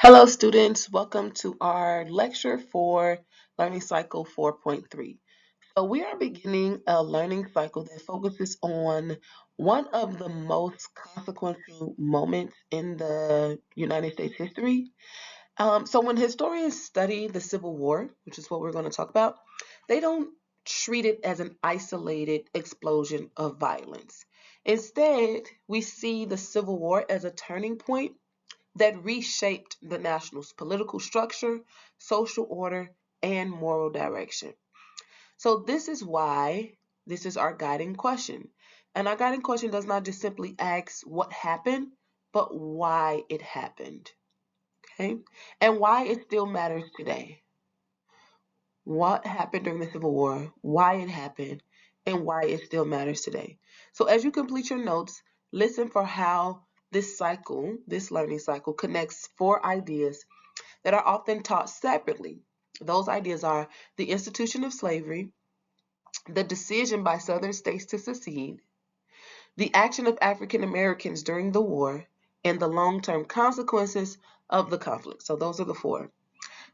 Hello, students. Welcome to our lecture for Learning Cycle 4.3. So, we are beginning a learning cycle that focuses on one of the most consequential moments in the United States history. So, when historians study the Civil War, which is what we're going to talk about, they don't treat it as an isolated explosion of violence. Instead, we see the Civil War as a turning point that reshaped the national's political structure, social order, and moral direction. So, this is why this is our guiding question. And our guiding question does not just simply ask what happened, but why it happened. Okay? And why it still matters today. What happened during the Civil War, why it happened, and why it still matters today. So, as you complete your notes, listen for how this learning cycle, connects four ideas that are often taught separately. Those ideas are the institution of slavery, the decision by Southern states to secede, the action of African Americans during the war, and the long-term consequences of the conflict. So those are the four.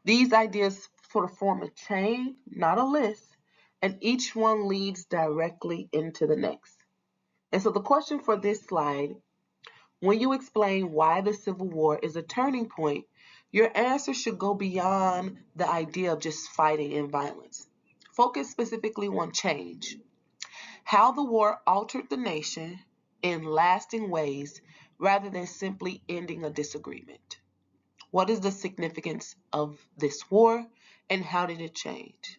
These ideas sort of form a chain, not a list, and each one leads directly into the next. And so the question for this slide, when you explain why the Civil War is a turning point, your answer should go beyond the idea of just fighting and violence. Focus specifically on change, how the war altered the nation in lasting ways rather than simply ending a disagreement. What is the significance of this war and how did it change?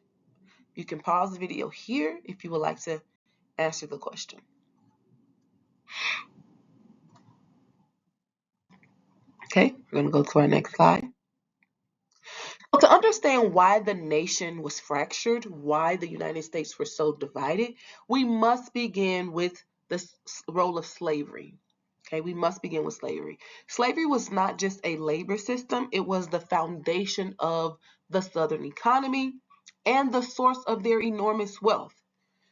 You can pause the video here if you would like to answer the question. Okay, we're going to go to our next slide. Well, to understand why the nation was fractured, why the United States were so divided, we must begin with the role of slavery. Okay, we must begin with slavery. Slavery was not just a labor system, it was the foundation of the Southern economy and the source of their enormous wealth.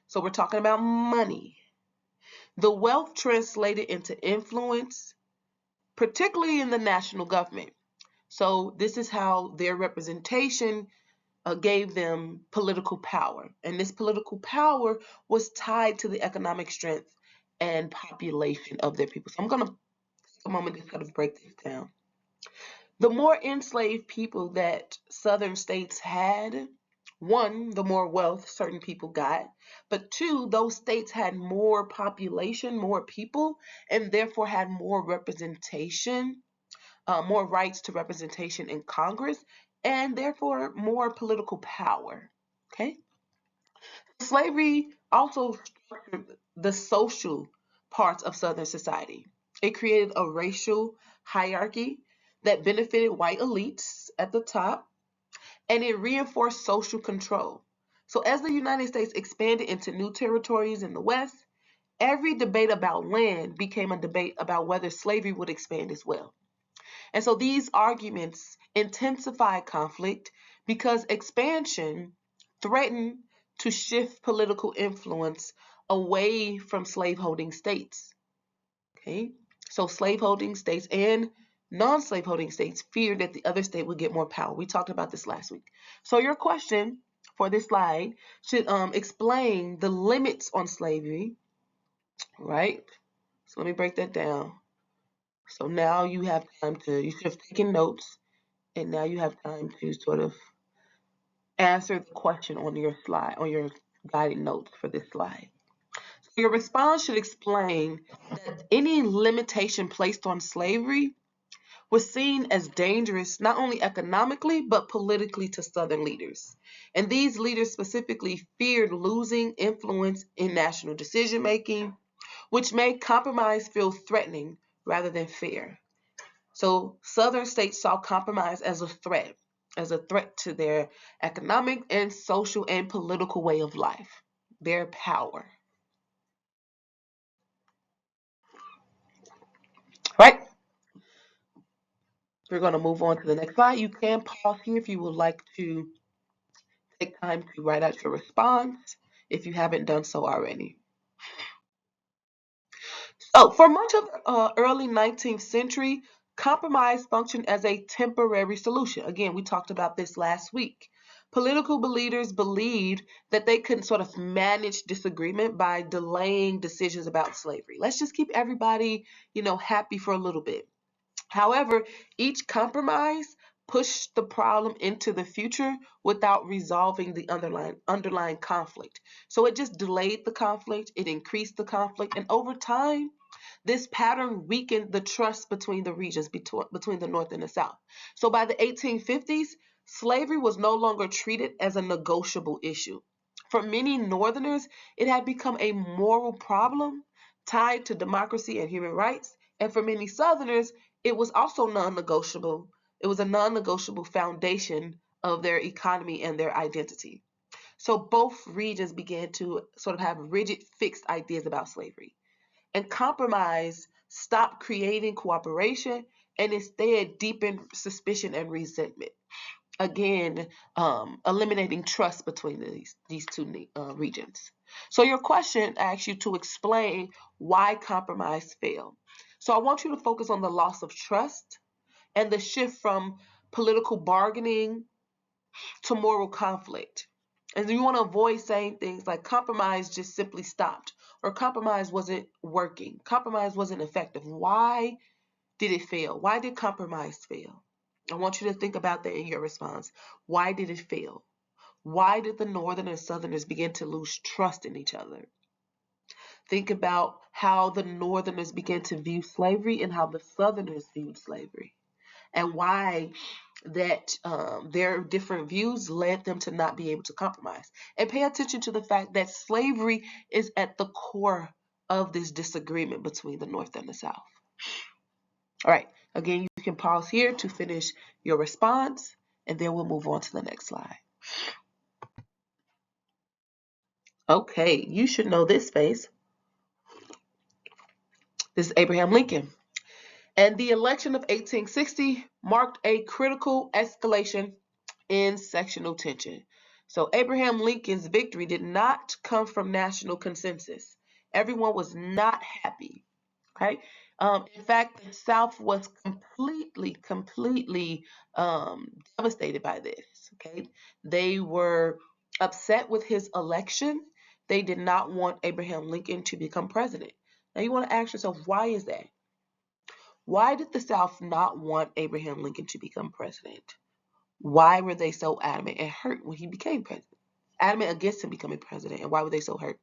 So we're talking about money. The wealth translated into influence, particularly in the national government. So this is how their representation gave them political power. And this political power was tied to the economic strength and population of their people. So I'm going to take a moment to kind of break this down. The more enslaved people that Southern states had, one, the more wealth certain people got, but two, those states had more population, more people, and therefore had more representation, more rights to representation in Congress, and therefore more political power. Okay? Slavery also structured the social parts of Southern society. It created a racial hierarchy that benefited white elites at the top, and it reinforced social control. So, as the United States expanded into new territories in the West, every debate about land became a debate about whether slavery would expand as well. And so these arguments intensify conflict because expansion threatened to shift political influence away from slaveholding states. Okay? So slaveholding states and non-slaveholding states feared that the other state would get more power. We talked about this last week. So your question for this slide should explain the limits on slavery, right? So let me break that down. So now you have time you should have taken notes, and now you have time to sort of answer the question on your slide, on your guided notes for this slide. So your response should explain that any limitation placed on slavery was seen as dangerous not only economically but politically to Southern leaders. And these leaders specifically feared losing influence in national decision making, which made compromise feel threatening rather than fair. So Southern states saw compromise as a threat to their economic and social and political way of life, their power. Right? We're going to move on to the next slide. You can pause here if you would like to take time to write out your response if you haven't done so already. So, for much of the early 19th century, Compromise functioned as a temporary solution. Again, we talked about this last week. Political leaders believed that they could sort of manage disagreement by delaying decisions about slavery. Let's just keep everybody, happy for a little bit. However, each compromise pushed the problem into the future without resolving the underlying conflict. So it just delayed the conflict, it increased the conflict, and over time, this pattern weakened the trust between the regions, between the North and the South. So by the 1850s, slavery was no longer treated as a negotiable issue. For many Northerners, it had become a moral problem tied to democracy and human rights. And for many Southerners, it was also non-negotiable. It was a non-negotiable foundation of their economy and their identity. So both regions began to sort of have rigid, fixed ideas about slavery. And compromise stopped creating cooperation and instead deepened suspicion and resentment. Again, eliminating trust between these two regions. So your question asks you to explain why compromise failed. So I want you to focus on the loss of trust and the shift from political bargaining to moral conflict. And you want to avoid saying things like compromise just simply stopped or compromise wasn't working, compromise wasn't effective. Why did it fail? Why did compromise fail? I want you to think about that in your response. Why did it fail? Why did the Northern and Southerners begin to lose trust in each other? Think about how the Northerners began to view slavery and how the Southerners viewed slavery, and why that their different views led them to not be able to compromise. And pay attention to the fact that slavery is at the core of this disagreement between the North and the South. All right, again, you can pause here to finish your response, and then we'll move on to the next slide. Okay, you should know this face. This is Abraham Lincoln. And the election of 1860 marked a critical escalation in sectional tension. So Abraham Lincoln's victory did not come from national consensus. Everyone was not happy. Okay. In fact, the South was completely devastated by this. Okay. They were upset with his election. They did not want Abraham Lincoln to become president. Now you want to ask yourself, why is that? Why did the South not want Abraham Lincoln to become president? Why were they so adamant and hurt when he became president? Adamant against him becoming president, and why were they so hurt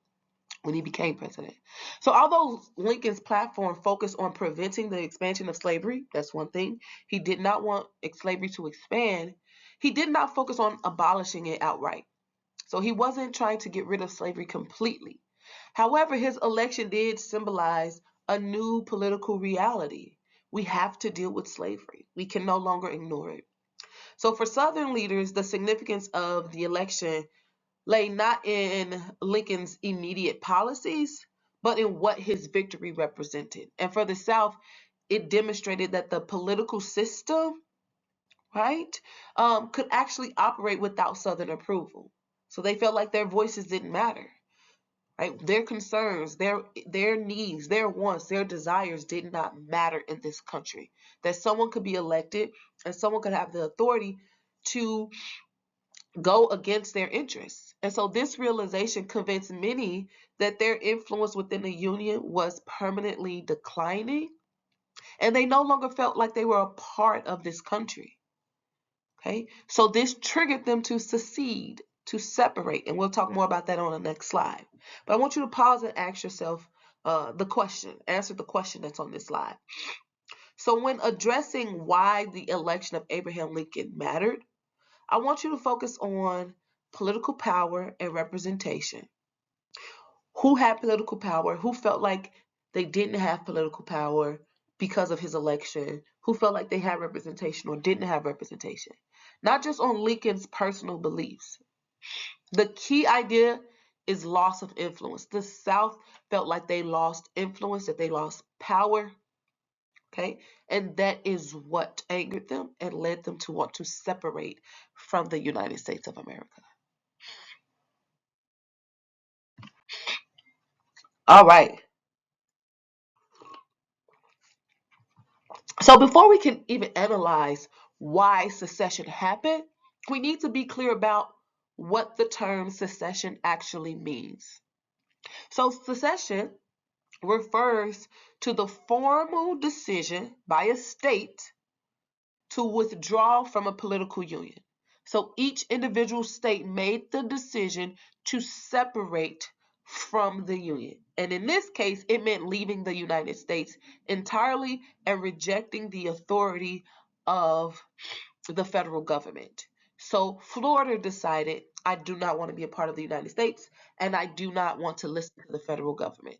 when he became president? So although Lincoln's platform focused on preventing the expansion of slavery, that's one thing. He did not want slavery to expand. He did not focus on abolishing it outright. So he wasn't trying to get rid of slavery completely. However, his election did symbolize a new political reality. We have to deal with slavery. We can no longer ignore it. So for Southern leaders, the significance of the election lay not in Lincoln's immediate policies, but in what his victory represented. And for the South, it demonstrated that the political system, right, could actually operate without Southern approval. So they felt like their voices didn't matter. Right? Their concerns, their needs, their wants, their desires did not matter in this country. That someone could be elected and someone could have the authority to go against their interests. And so this realization convinced many that their influence within the Union was permanently declining, and they no longer felt like they were a part of this country. Okay, so this triggered them to secede, to separate, and we'll talk more about that on the next slide. But I want you to pause and ask yourself the question, answer the question that's on this slide. So when addressing why the election of Abraham Lincoln mattered, I want you to focus on political power and representation. Who had political power? Who felt like they didn't have political power because of his election? Who felt like they had representation or didn't have representation? Not just on Lincoln's personal beliefs. The key idea is loss of influence. The South felt like they lost influence, that they lost power. Okay, and that is what angered them and led them to want to separate from the United States of America. All right. So before we can even analyze why secession happened, we need to be clear about what the term secession actually means. So secession refers to the formal decision by a state to withdraw from a political union. So each individual state made the decision to separate from the union. And in this case, it meant leaving the United States entirely and rejecting the authority of the federal government. So Florida decided, I do not want to be a part of the United States, and I do not want to listen to the federal government.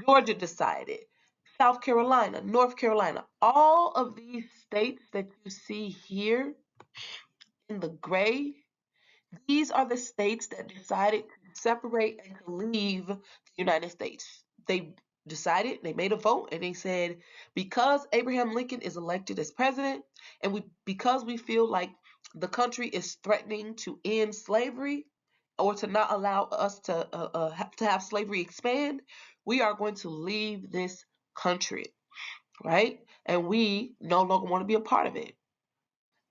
Georgia decided, South Carolina, North Carolina, all of these states that you see here in the gray, these are the states that decided to separate and to leave the United States. They decided, they made a vote, and they said, because Abraham Lincoln is elected as president, and because we feel like the country is threatening to end slavery or to not allow us to have slavery expand, we are going to leave this country, right? And we no longer want to be a part of it.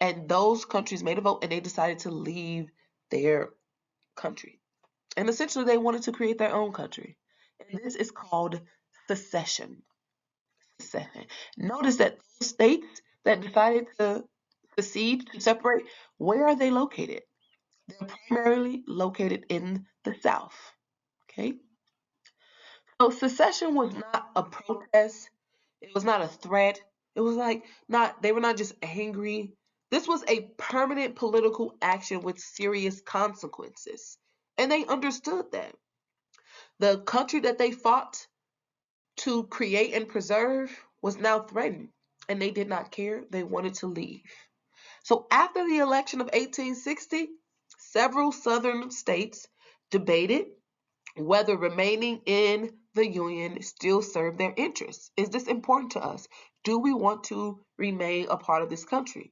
And those countries made a vote, and they decided to leave their country. And essentially, they wanted to create their own country. And this is called secession. Secession. Notice that those states that decided to secede, to separate, where are they located? They're primarily located in the South. Okay? So secession was not a protest. It was not a threat. It was like not, they were not just angry. This was a permanent political action with serious consequences. And they understood that. The country that they fought to create and preserve was now threatened, and they did not care. They wanted to leave. So after the election of 1860, several southern states debated whether remaining in the Union still served their interests. Is this important to us? Do we want to remain a part of this country?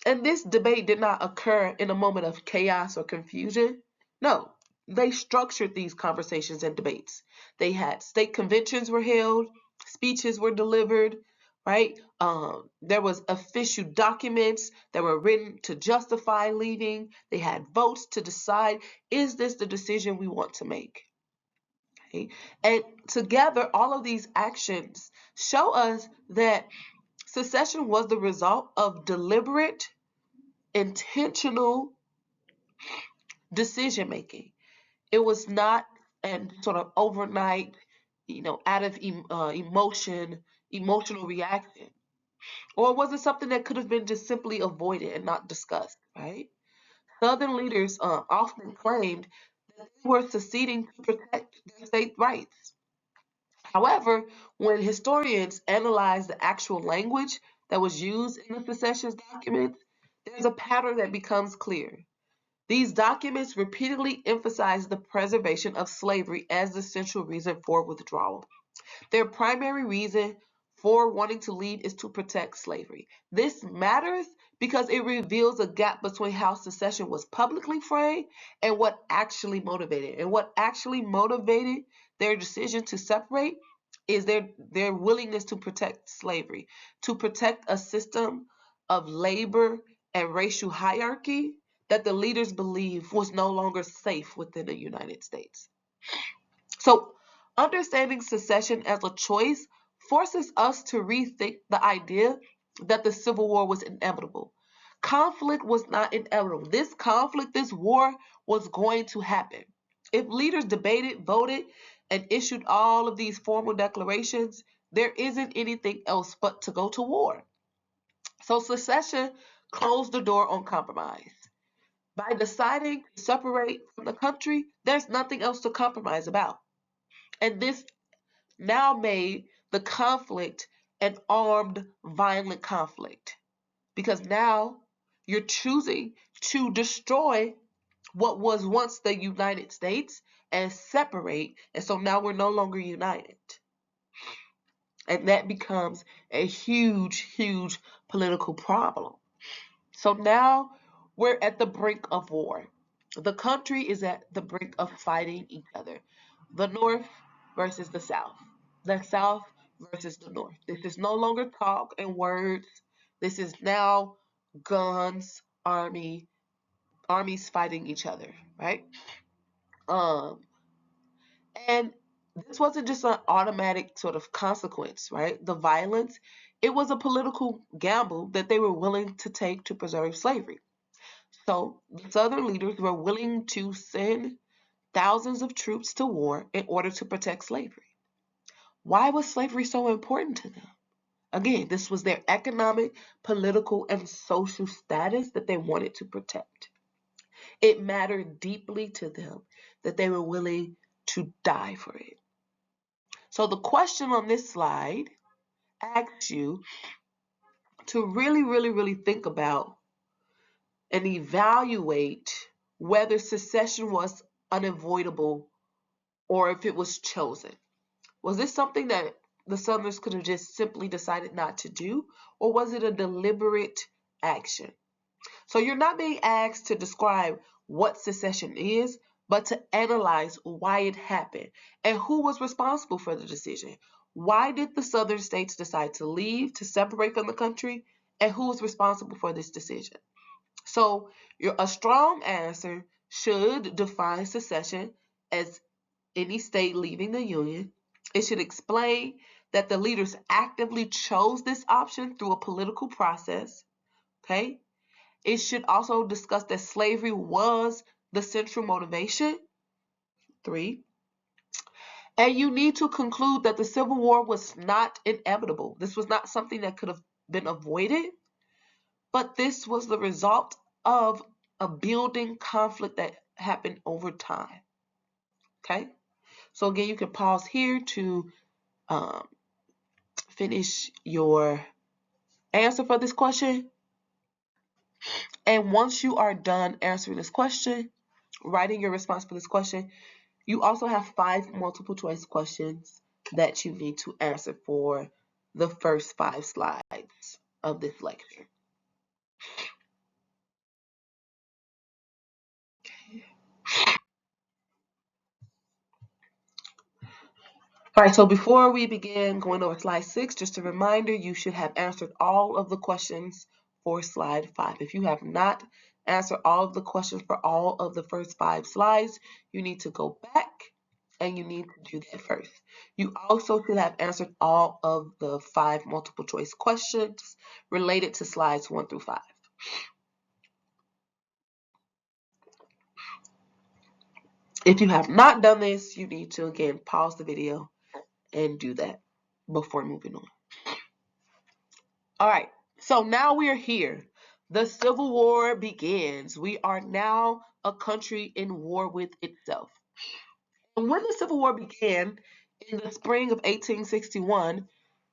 And this debate did not occur in a moment of chaos or confusion. No, they structured these conversations and debates. They had state conventions were held, speeches were delivered, right? There was official documents that were written to justify leaving. They had votes to decide, is this the decision we want to make? Okay? And together, all of these actions show us that secession was the result of deliberate, intentional decision making. It was not and sort of overnight, out of emotional reaction, or was it something that could have been just simply avoided and not discussed? Right? Southern leaders often claimed that they were seceding to protect their state rights. However, when historians analyze the actual language that was used in the secession documents, there's a pattern that becomes clear. These documents repeatedly emphasize the preservation of slavery as the central reason for withdrawal. Their primary reason for wanting to leave is to protect slavery. This matters because it reveals a gap between how secession was publicly framed and what actually motivated. And what actually motivated their decision to separate is their willingness to protect slavery, to protect a system of labor and racial hierarchy that the leaders believed was no longer safe within the United States. So, understanding secession as a choice forces us to rethink the idea that the Civil War was inevitable. Conflict was not inevitable. This conflict, this war, was going to happen. If leaders debated, voted, and issued all of these formal declarations, there isn't anything else but to go to war. So, secession closed the door on compromise. By deciding to separate from the country, there's nothing else to compromise about. And this now made the conflict an armed, violent conflict. Because now you're choosing to destroy what was once the United States and separate. And so now we're no longer united. And that becomes a huge, huge political problem. So now we're at the brink of war. The country is at the brink of fighting each other. The North versus the South. The South versus the North. This is no longer talk and words. This is now guns, armies fighting each other, right? Um, and this wasn't just an automatic sort of consequence, right? The violence, it was a political gamble that they were willing to take to preserve slavery. So the Southern leaders were willing to send thousands of troops to war in order to protect slavery. Why was slavery so important to them? Again, this was their economic, political, and social status that they wanted to protect. It mattered deeply to them that they were willing to die for it. So the question on this slide asks you to really, really, really think about and evaluate whether secession was unavoidable or if it was chosen. Was this something that the Southerners could have just simply decided not to do, or was it a deliberate action? So you're not being asked to describe what secession is, but to analyze why it happened and who was responsible for the decision. Why did the Southern states decide to leave, to separate from the country, and who was responsible for this decision? So a strong answer should define secession as any state leaving the Union. It should explain that the leaders actively chose this option through a political process. Okay. It should also discuss that slavery was the central motivation. 3. And you need to conclude that the Civil War was not inevitable. This was not something that could have been avoided, but this was the result of a building conflict that happened over time. Okay? So again, you can pause here to um, finish your answer for this question. And once you are done answering this question, writing your response for this question, you also have 5 multiple choice questions that you need to answer for the first 5 slides of this lecture. All right, so before we begin going over slide 6, just a reminder, you should have answered all of the questions for slide 5. If you have not answered all of the questions for all of the first 5 slides, you need to go back and you need to do that first. You also should have answered all of the 5 multiple choice questions related to slides 1 through 5. If you have not done this, you need to, again, pause the video and do that before moving on. All right, so now we are here. The Civil War begins. We are now a country in war with itself. And when the Civil War began in the spring of 1861,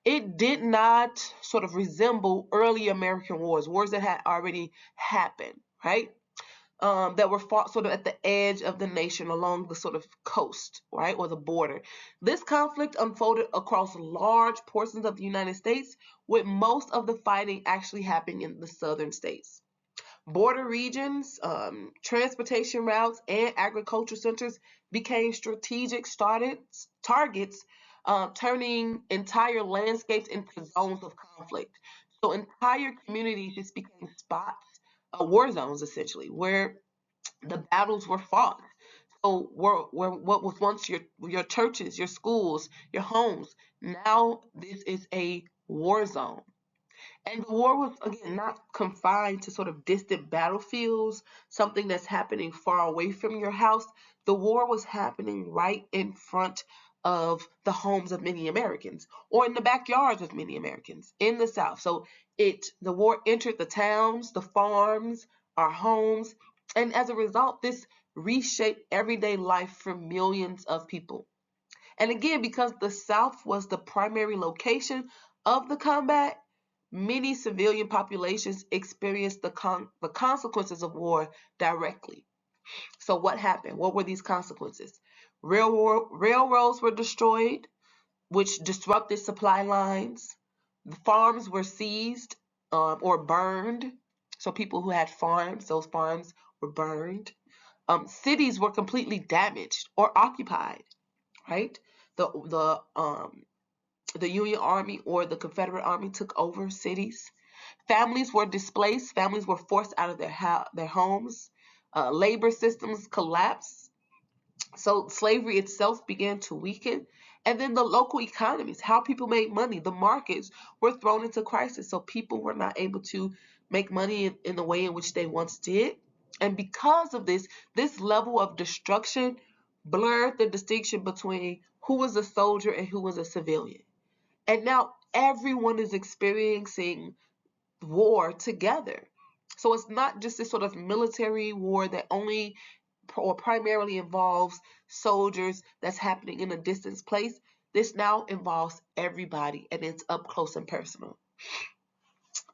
it did not sort of resemble early American wars that had already happened, right? That were fought sort of at the edge of the nation along the sort of coast, right, or the border. This conflict unfolded across large portions of the United States, with most of the fighting actually happening in the southern states. Border regions, transportation routes, and agricultural centers became strategic targets, turning entire landscapes into zones of conflict. So entire communities just became spots, war zones essentially, where the battles were fought. So where what was once your churches, your schools, your homes, now this is a war zone. And the war was, again, not confined to sort of distant battlefields, something that's happening far away from your house. The war was happening right in front of the homes of many Americans, or in the backyards of many Americans in the South. So the war entered the towns, the farms, our homes, and as a result, this reshaped everyday life for millions of people. And again, because the South was the primary location of the combat, many civilian populations experienced the consequences of war directly. So what happened? What were these consequences? Railroads were destroyed, which disrupted supply lines. The farms were seized or burned. So people who had farms, those farms were burned. Cities were completely damaged or occupied, right? The the Union Army or the Confederate Army took over cities. Families were displaced. Families were forced out of their homes. Labor systems collapsed. So slavery itself began to weaken. And then the local economies, how people made money, the markets were thrown into crisis. So people were not able to make money in the way in which they once did. And because of this level of destruction blurred the distinction between who was a soldier and who was a civilian. And now everyone is experiencing war together. So it's not just this sort of military war that only or primarily involves soldiers that's happening in a distant place. This now involves everybody and it's up close and personal.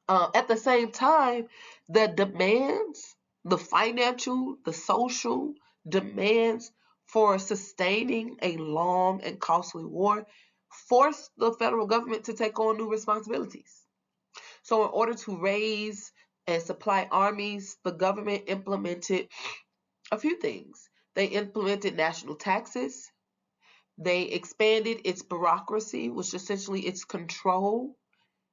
At the same time, the demands, the financial, the social demands for sustaining a long and costly war forced the federal government to take on new responsibilities. So in order to raise and supply armies, the government implemented a few things. They implemented national taxes. They expanded its bureaucracy, which essentially its control,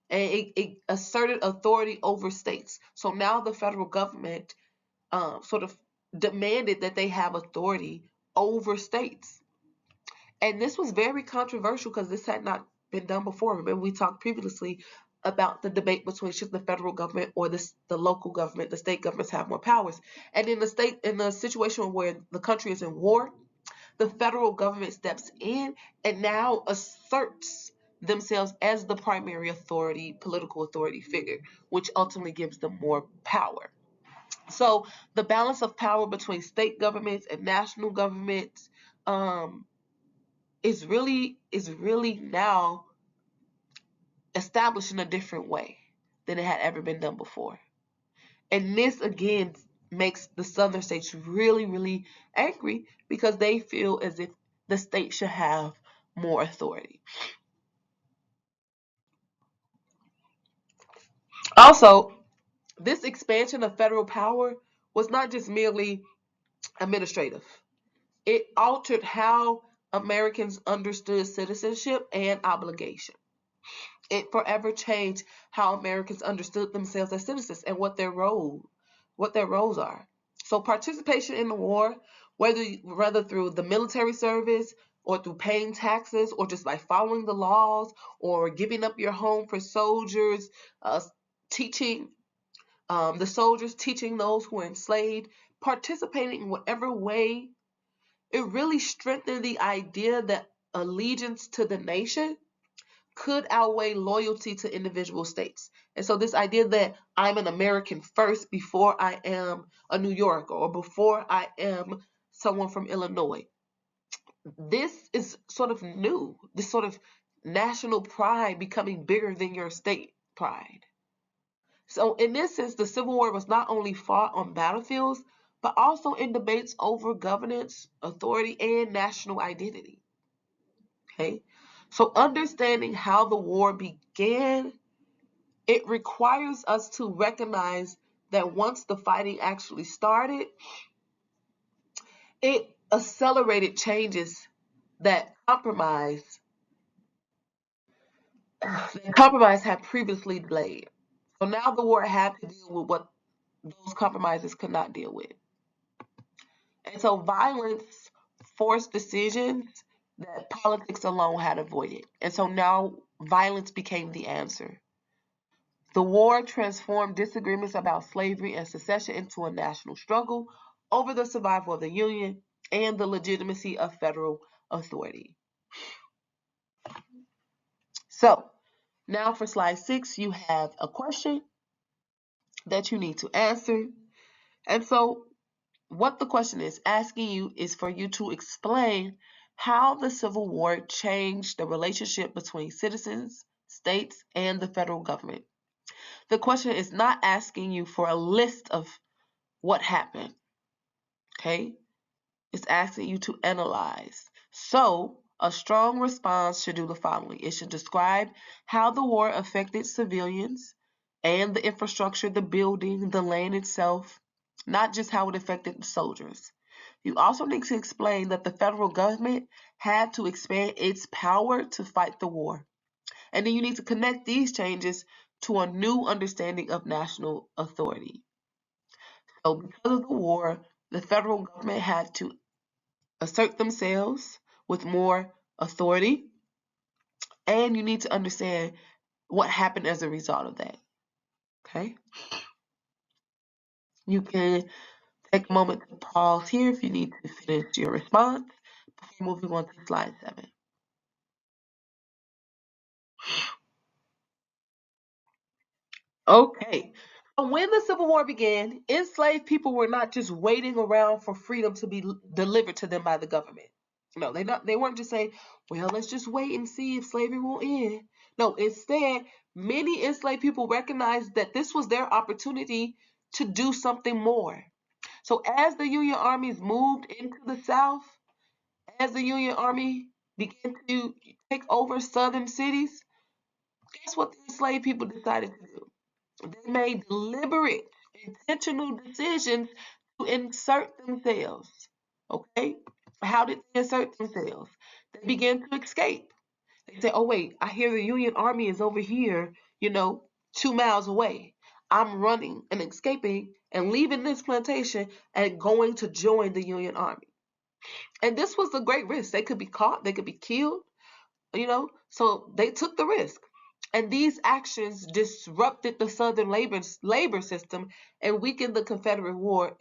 and it asserted authority over states. So now the federal government sort of demanded that they have authority over states. And this was very controversial because this had not been done before. Remember, we talked previously about the debate between should the federal government or the local government, the state governments have more powers. And in the situation where the country is in war, the federal government steps in and now asserts themselves as the primary authority, political authority figure, which ultimately gives them more power. So the balance of power between state governments and national governments um, is really now established in a different way than it had ever been done before. And this again makes the southern states really, really angry because they feel as if the state should have more authority. Also, this expansion of federal power was not just merely administrative. It altered how Americans understood citizenship and obligation. It forever changed how Americans understood themselves as citizens and what their roles are. So participation in the war, whether through the military service or through paying taxes or just by following the laws or giving up your home for soldiers, teaching the soldiers, teaching those who were enslaved, participating in whatever way, it really strengthened the idea that allegiance to the nation could outweigh loyalty to individual states. And so this idea that I'm an American first before I am a New Yorker or before I am someone from Illinois, this is sort of new, this sort of national pride becoming bigger than your state pride. So in this sense, the Civil War was not only fought on battlefields, but also in debates over governance, authority, and national identity. Okay? So understanding how the war began, it requires us to recognize that once the fighting actually started, it accelerated changes that compromise had previously delayed. So now the war had to deal with what those compromises could not deal with. And so violence forced decisions that politics alone had avoided. And so now violence became the answer. The war transformed disagreements about slavery and secession into a national struggle over the survival of the Union and the legitimacy of federal authority. So, now for slide 6, you have a question that you need to answer. And so, what the question is asking you is for you to explain how the Civil War changed the relationship between citizens, states, and the federal government. The question is not asking you for a list of what happened, okay? It's asking you to analyze. So, a strong response should do the following. It should describe how the war affected civilians and the infrastructure, the building, the land itself, not just how it affected the soldiers. You also need to explain that the federal government had to expand its power to fight the war. And then you need to connect these changes to a new understanding of national authority. So because of the war, the federal government had to assert themselves with more authority, and you need to understand what happened as a result of that. Okay? You can take a moment to pause here if you need to finish your response before moving on to slide 7. Okay. So when the Civil War began, enslaved people were not just waiting around for freedom to be delivered to them by the government. No, they weren't just saying, well, let's just wait and see if slavery will end. No, instead, many enslaved people recognized that this was their opportunity to do something more. So as the Union armies moved into the South, as the Union Army began to take over southern cities, guess what the enslaved people decided to do? They made deliberate, intentional decisions to insert themselves. Okay? How did they insert themselves? They began to escape. They said, oh, wait, I hear the Union Army is over here, 2 miles away. I'm running and escaping and leaving this plantation and going to join the Union Army. And this was a great risk. They could be caught, they could be killed, so they took the risk. And these actions disrupted the Southern labor system and weakened the Confederate war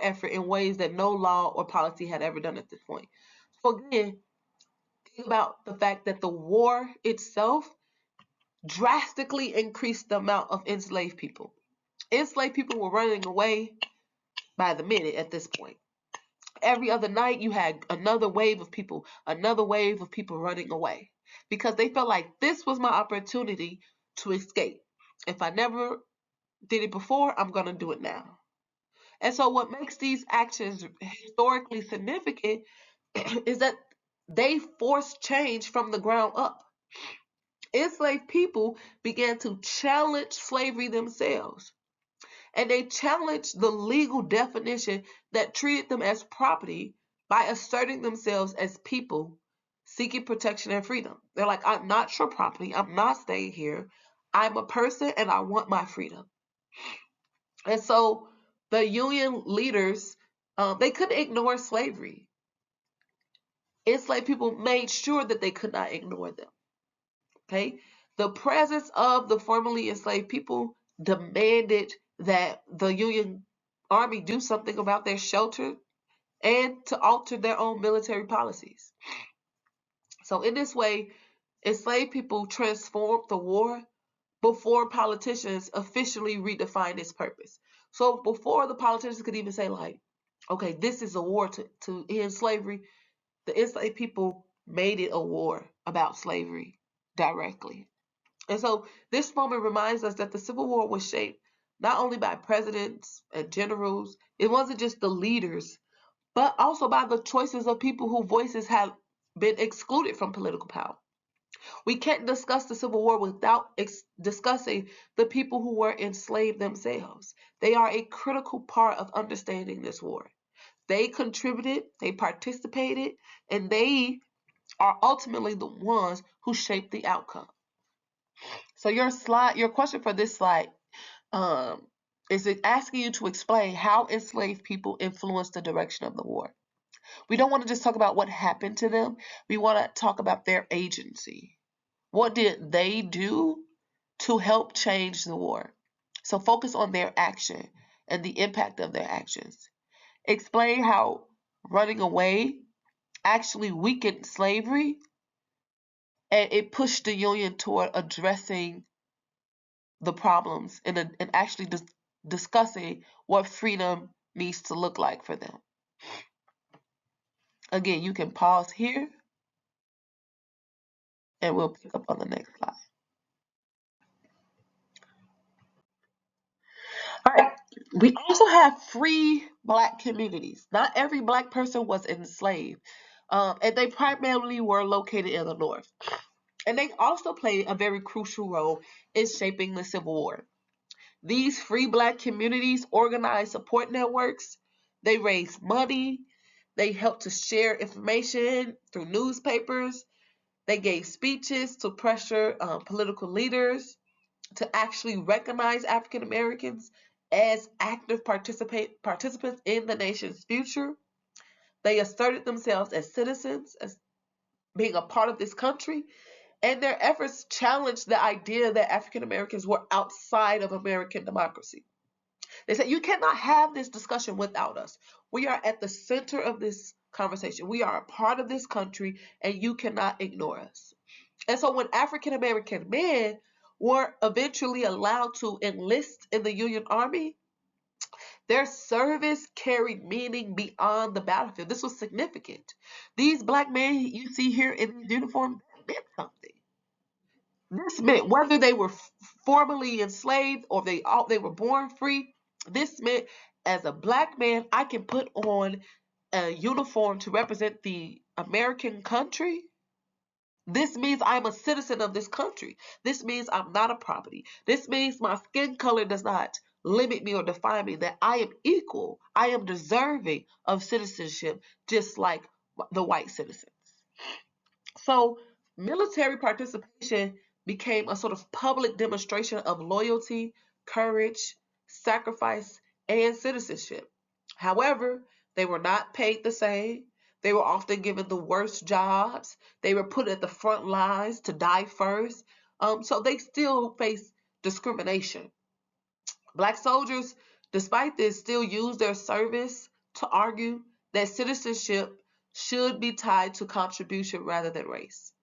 effort in ways that no law or policy had ever done at this point. So again, think about the fact that the war itself drastically increased the amount of enslaved people. Enslaved people were running away by the minute at this point. Every other night you had another wave of people running away because they felt like this was my opportunity to escape. If I never did it before, I'm going to do it now. And so what makes these actions historically significant is that they forced change from the ground up. Enslaved people began to challenge slavery themselves, and they challenged the legal definition that treated them as property by asserting themselves as people seeking protection and freedom. They're like, I'm not your property. I'm not staying here. I'm a person and I want my freedom. And so the Union leaders, they couldn't ignore slavery. Enslaved people made sure that they could not ignore them. Okay? The presence of the formerly enslaved people demanded that the Union Army do something about their shelter and to alter their own military policies. So in this way, enslaved people transformed the war before politicians officially redefined its purpose. So before the politicians could even say like, okay, this is a war to end slavery, the enslaved people made it a war about slavery directly. And so this moment reminds us that the Civil War was shaped not only by presidents and generals, it wasn't just the leaders, but also by the choices of people whose voices have been excluded from political power. We can't discuss the Civil War without discussing the people who were enslaved themselves. They are a critical part of understanding this war. They contributed, they participated, and they are ultimately the ones who shaped the outcome. So your question for this slide is it asking you to explain how enslaved people influenced the direction of the war. We don't want to just talk about what happened to them. We want to talk about their agency. What did they do to help change the war? So focus on their action and the impact of their actions. Explain how running away actually weakened slavery and it pushed the Union toward addressing the problems and actually discussing what freedom needs to look like for them. Again, you can pause here and we'll pick up on the next slide. All right. We also have free Black communities. Not every Black person was enslaved, and they primarily were located in the North. And they also played a very crucial role in shaping the Civil War. These free Black communities organized support networks, they raised money, they helped to share information through newspapers, They gave speeches to pressure political leaders to actually recognize African Americans as active participants in the nation's future. They asserted themselves as citizens, as being a part of this country, and their efforts challenged the idea that African Americans were outside of American democracy. They said, you cannot have this discussion without us. We are at the center of this conversation. We are a part of this country, and you cannot ignore us. And so when African American men were eventually allowed to enlist in the Union Army, their service carried meaning beyond the battlefield. This was significant. These black men you see here in these uniforms meant something. This meant whether they were formerly enslaved or they were born free. This meant as a black man, I can put on a uniform to represent the American country. This means I'm a citizen of this country. This means I'm not a property. This means my skin color does not limit me or define me, that I am equal. I am deserving of citizenship just like the white citizens. So military participation became a sort of public demonstration of loyalty, courage, sacrifice, and citizenship. However, they were not paid the same. They were often given the worst jobs. They were put at the front lines to die first. So they still face discrimination. Black soldiers, despite this, still use their service to argue that citizenship should be tied to contribution rather than race.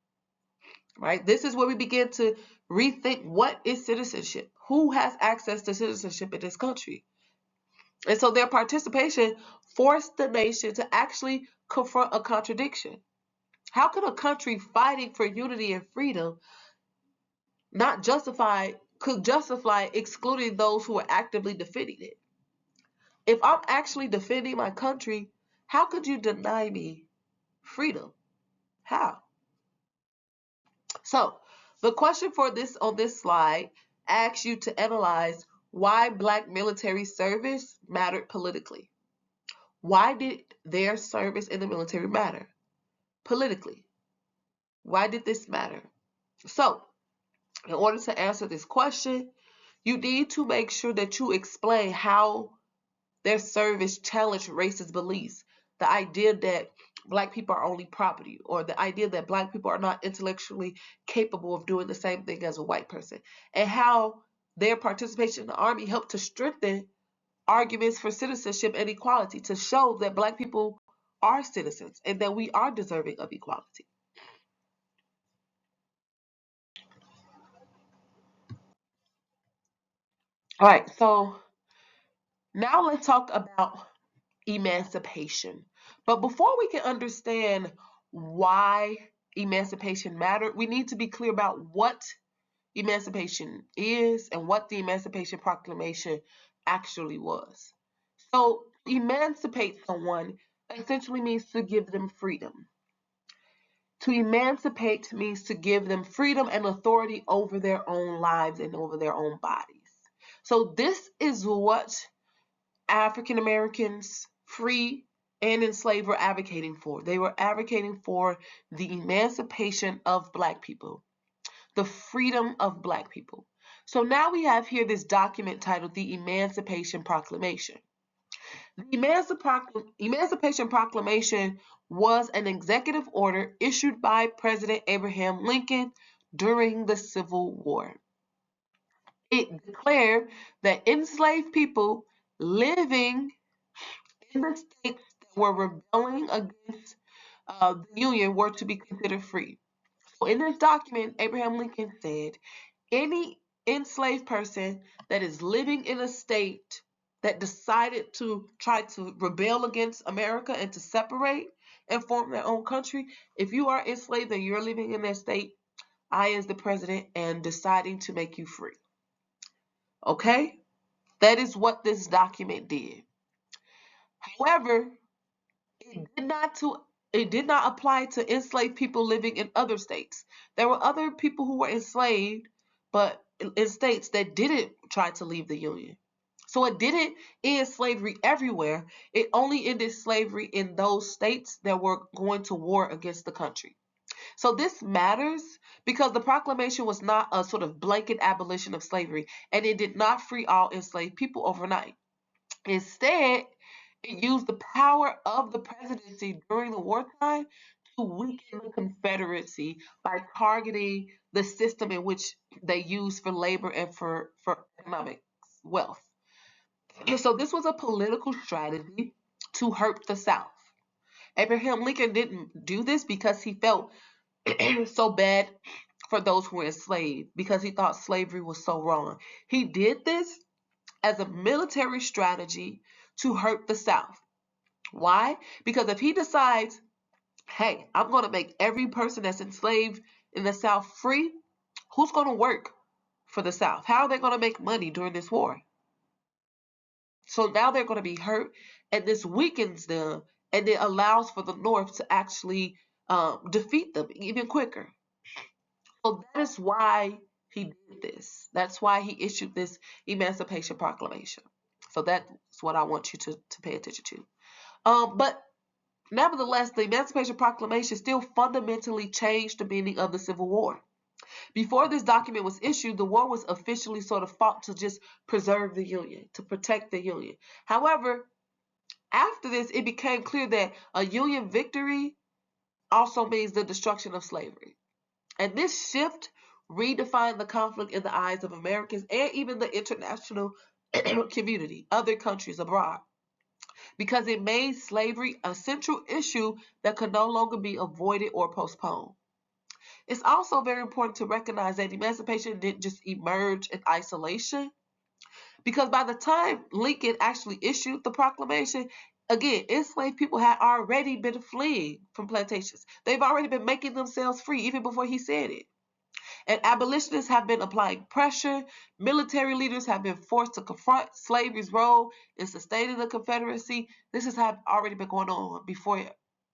Right? This is where we begin to rethink what is citizenship? Who has access to citizenship in this country? And so their participation forced the nation to actually confront a contradiction. How could a country fighting for unity and freedom could justify excluding those who are actively defending it? If I'm actually defending my country, how could you deny me freedom? How? So, the question for this on this slide asks you to analyze why black military service mattered politically. Why did their service in the military matter politically? Why did this matter? So, in order to answer this question, you need to make sure that you explain how their service challenged racist beliefs. The idea that black people are only property, or the idea that black people are not intellectually capable of doing the same thing as a white person, and how their participation in the army helped to strengthen arguments for citizenship and equality, to show that black people are citizens and that we are deserving of equality. All right, so now let's talk about emancipation. But before we can understand why emancipation mattered, we need to be clear about what emancipation is and what the Emancipation Proclamation actually was. So, emancipate someone essentially means to give them freedom. To emancipate means to give them freedom and authority over their own lives and over their own bodies. So, this is what African Americans, free and enslaved, were advocating for. They were advocating for the emancipation of black people, the freedom of black people. So now we have here this document titled the Emancipation Proclamation. The Emancipation Proclamation was an executive order issued by President Abraham Lincoln during the Civil War. It declared that enslaved people living in the states that were rebelling against the Union were to be considered free. So in this document, Abraham Lincoln said, any enslaved person that is living in a state that decided to try to rebel against America and to separate and form their own country, if you are enslaved and you're living in that state, I, as the president, am deciding to make you free. Okay? That is what this document did. However, it did not apply to enslaved people living in other states. There were other people who were enslaved, but in states that didn't try to leave the Union. So it didn't end slavery everywhere. It only ended slavery in those states that were going to war against the country. So this matters because the proclamation was not a sort of blanket abolition of slavery, and it did not free all enslaved people overnight. Instead, it used the power of the presidency during the wartime to weaken the Confederacy by targeting the system in which they used for labor and for economic wealth. So this was a political strategy to hurt the South. Abraham Lincoln didn't do this because he felt so bad for those who were enslaved, because he thought slavery was so wrong. He did this as a military strategy to hurt the South. Why? Because if he decides, hey, I'm going to make every person that's enslaved in the South free, who's going to work for the South? How are they going to make money during this war? So now they're going to be hurt, and this weakens them, and it allows for the North to actually defeat them even quicker. So that is why he did this. That's why he issued this Emancipation Proclamation. So that's what I want you to pay attention to. But nevertheless, the Emancipation Proclamation still fundamentally changed the meaning of the Civil War. Before this document was issued, the war was officially sort of fought to just preserve the Union, to protect the Union. However, after this, it became clear that a Union victory also means the destruction of slavery. And this shift redefined the conflict in the eyes of Americans and even the international community, other countries abroad, because it made slavery a central issue that could no longer be avoided or postponed. It's also very important to recognize that emancipation didn't just emerge in isolation, because by the time Lincoln actually issued the proclamation, again, enslaved people had already been fleeing from plantations. They've already been making themselves free even before he said it. And abolitionists have been applying pressure. Military leaders have been forced to confront slavery's role in sustaining the Confederacy. This has already been going on before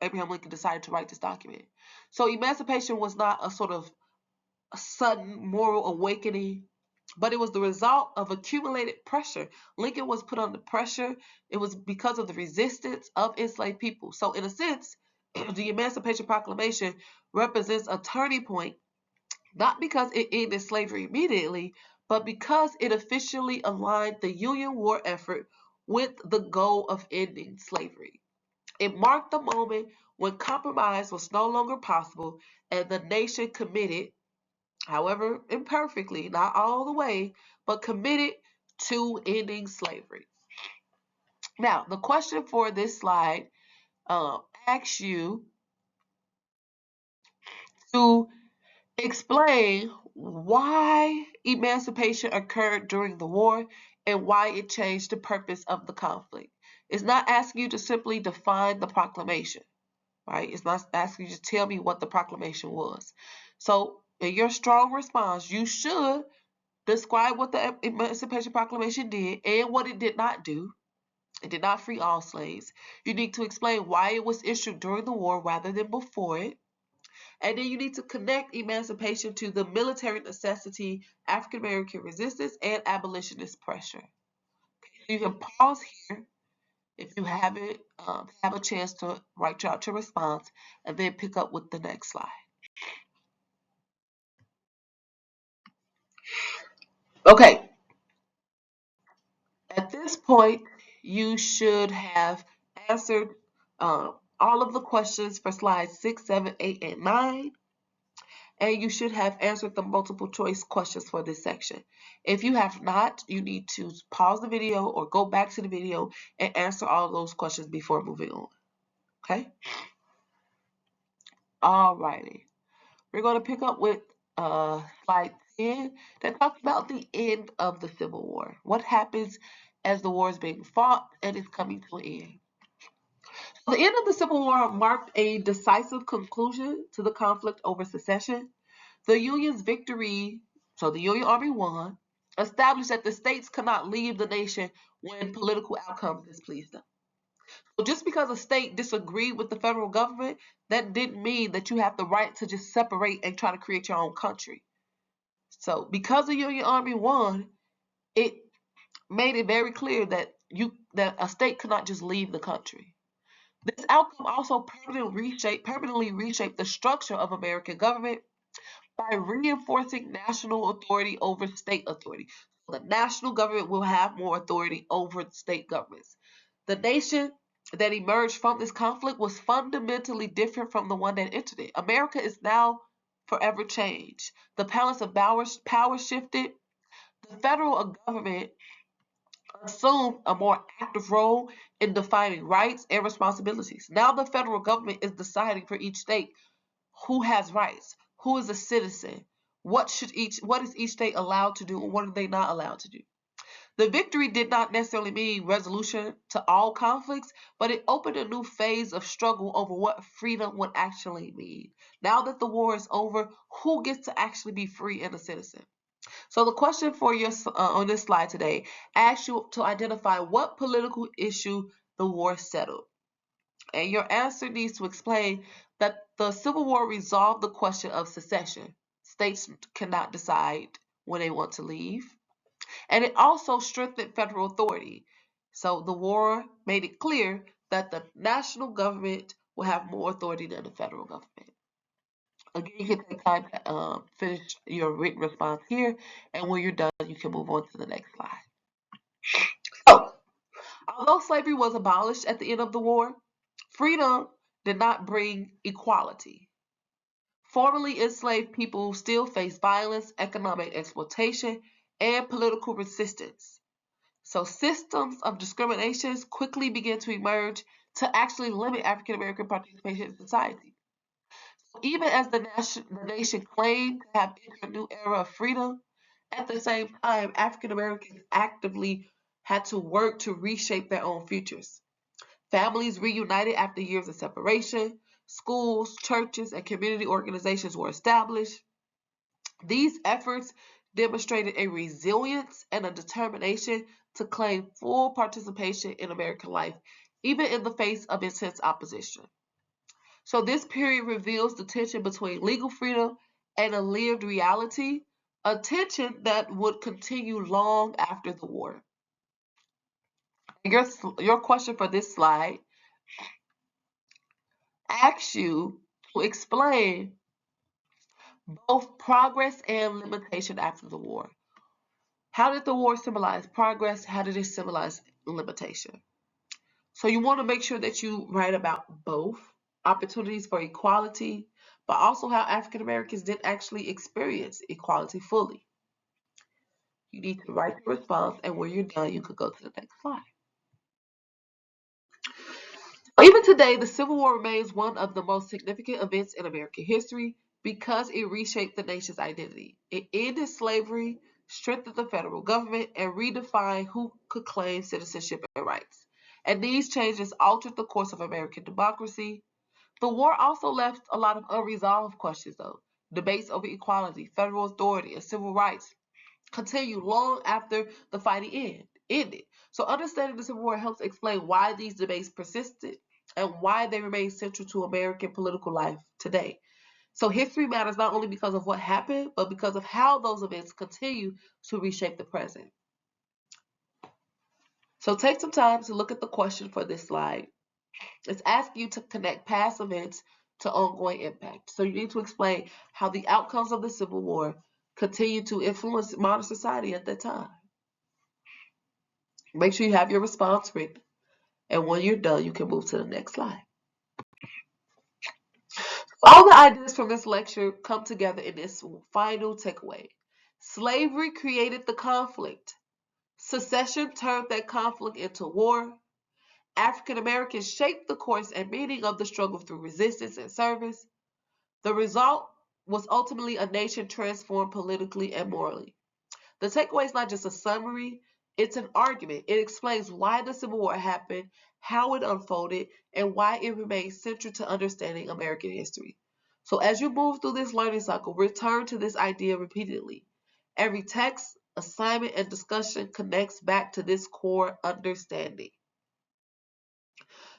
Abraham Lincoln decided to write this document. So emancipation was not a sort of a sudden moral awakening, but it was the result of accumulated pressure. Lincoln was put under pressure. It was because of the resistance of enslaved people. So in a sense, the Emancipation Proclamation represents a turning point, not because it ended slavery immediately, but because it officially aligned the Union war effort with the goal of ending slavery. It marked the moment when compromise was no longer possible and the nation committed, however imperfectly, not all the way, but committed to ending slavery. Now, the question for this slide asks you to explain why emancipation occurred during the war and why it changed the purpose of the conflict. It's not asking you to simply define the proclamation, right? It's not asking you to tell me what the proclamation was. So, in your strong response, you should describe what the Emancipation Proclamation did and what it did not do. It did not free all slaves. You need to explain why it was issued during the war rather than before it. And then you need to connect emancipation to the military necessity, African American resistance, and abolitionist pressure. You can pause here if you haven't have a chance to write out your response, and then pick up with the next slide. Okay, at this point, you should have answered all of the questions for slides 6, 7, 8, and 9. And you should have answered the multiple choice questions for this section. If you have not, you need to pause the video or go back to the video and answer all of those questions before moving on. Okay? Alrighty. We're going to pick up with slide 10 that talks about the end of the Civil War. What happens as the war is being fought and is coming to an end. So the end of the Civil War marked a decisive conclusion to the conflict over secession. The Union's victory, so the Union Army won, established that the states could not leave the nation when political outcomes displeased them. So just because a state disagreed with the federal government, that didn't mean that you have the right to just separate and try to create your own country. So because the Union Army won, it made it very clear that a state could not just leave the country. This outcome also permanently reshaped the structure of American government by reinforcing national authority over state authority. So the national government will have more authority over the state governments. The nation that emerged from this conflict was fundamentally different from the one that entered it. America is now forever changed. The balance of power shifted. The federal government assumed a more active role in defining rights and responsibilities. Now the federal government is deciding for each state who has rights, who is a citizen, what is each state allowed to do and what are they not allowed to do. The victory did not necessarily mean resolution to all conflicts, but it opened a new phase of struggle over what freedom would actually mean. Now that the war is over, who gets to actually be free and a citizen? So the question for you on this slide today asks you to identify what political issue the war settled. And your answer needs to explain that the Civil War resolved the question of secession. States cannot decide when they want to leave. And it also strengthened federal authority. So the war made it clear that the national government will have more authority than the federal government. Again, you can take time to finish your written response here, and when you're done, you can move on to the next slide. So, although slavery was abolished at the end of the war, freedom did not bring equality. Formerly enslaved people still face violence, economic exploitation, and political resistance. So systems of discrimination quickly began to emerge to actually limit African American participation in society. Even as the nation claimed to have entered a new era of freedom, at the same time, African Americans actively had to work to reshape their own futures. Families reunited after years of separation, schools, churches, and community organizations were established. These efforts demonstrated a resilience and a determination to claim full participation in American life, even in the face of intense opposition. So this period reveals the tension between legal freedom and a lived reality, a tension that would continue long after the war. Your question for this slide asks you to explain both progress and limitation after the war. How did the war symbolize progress? How did it symbolize limitation? So you want to make sure that you write about both opportunities for equality, but also how African Americans didn't actually experience equality fully. You need to write your response, and when you're done, you could go to the next slide. Even today, the Civil War remains one of the most significant events in American history because it reshaped the nation's identity. It ended slavery, strengthened the federal government, and redefined who could claim citizenship and rights. And these changes altered the course of American democracy. The war also left a lot of unresolved questions, though. Debates over equality, federal authority, and civil rights continue long after the fighting ended. So understanding the Civil War helps explain why these debates persisted and why they remain central to American political life today. So history matters not only because of what happened, but because of how those events continue to reshape the present. So take some time to look at the question for this slide. It's asking you to connect past events to ongoing impact. So you need to explain how the outcomes of the Civil War continue to influence modern society at that time. Make sure you have your response written. And when you're done, you can move to the next slide. All the ideas from this lecture come together in this final takeaway. Slavery created the conflict. Secession turned that conflict into war. African Americans shaped the course and meaning of the struggle through resistance and service. The result was ultimately a nation transformed politically and morally. The takeaway is not just a summary, it's an argument. It explains why the Civil War happened, how it unfolded, and why it remains central to understanding American history. So as you move through this learning cycle, return to this idea repeatedly. Every text, assignment, and discussion connects back to this core understanding.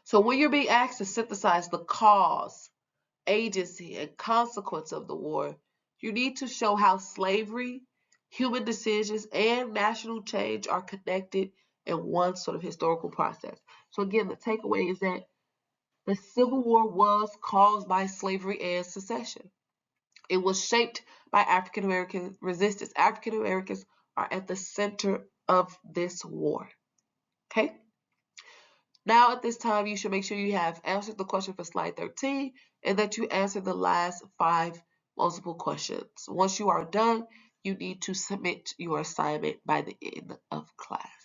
So when you're being asked to synthesize the cause, agency, and consequence of the war, you need to show how slavery, human decisions, and national change are connected in one sort of historical process. So again, the takeaway is that The Civil War was caused by slavery and secession. It was shaped by African American resistance. African Americans are at the center of this war. Okay? Now at this time, you should make sure you have answered the question for slide 13 and that you answer the last 5 multiple questions. Once you are done, you need to submit your assignment by the end of class.